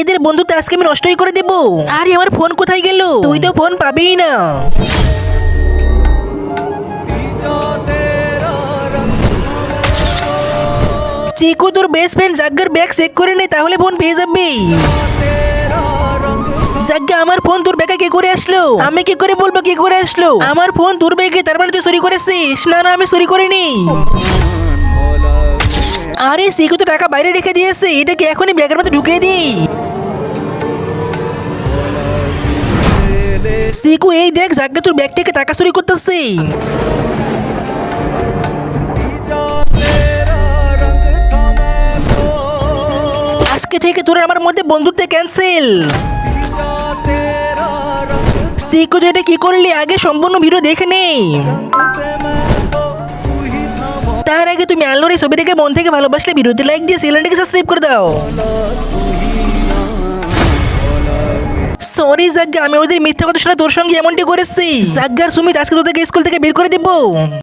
এদের বন্ধুত্ব আজকে আমি নষ্টই করে দেবো। আরে আমার ফোন কোথায় গেল? তুই তো ফোন পাবিই না। চিকু তোর বেস্ট ফ্রেন্ড জাগ্গার ব্যাগ চেক করে নে, তাহলে ফোন পেয়ে যাবি। জাগ্গা আমার ফোন তোর ব্যাগে কে করে আসলো? আমি কি করে বলবো কে করে আসলো? আমার ফোন তোর ব্যাগে, তার মানে তুই চুরি করেছিস? না না, আমি চুরি করিনি। আরে চিকু তো টাকা বাইরে রেখে দিয়েছে, এটাকে এখনই ব্যাগের মধ্যে ঢুকিয়ে দিই। চিকু এই দেখ, জাগ্গা তোর ব্যাগ থেকে টাকা চুরি করতেছে। আজকে থেকে তোর আমার মধ্যে বন্ধুত্ব ক্যান্সেল। চিকু তুই এটা কি করলি? আগে সম্পূর্ণ ভিডিও দেখে নে। তার আগে তুমি আল্লোর এই ছবিটাকে মন থেকে ভালোবাসলে ভিডিওতে লাইক দিয়ে চ্যানেলটাকে সাবস্ক্রাইব করে দাও। সরি জাগ্গা, আমি ওদের মিথ্যা কথা শুনে তোর সঙ্গে এমনটি করেছি। জাগ্গার সুমিত আজকে তোদেরকে স্কুল থেকে বের করে দিব।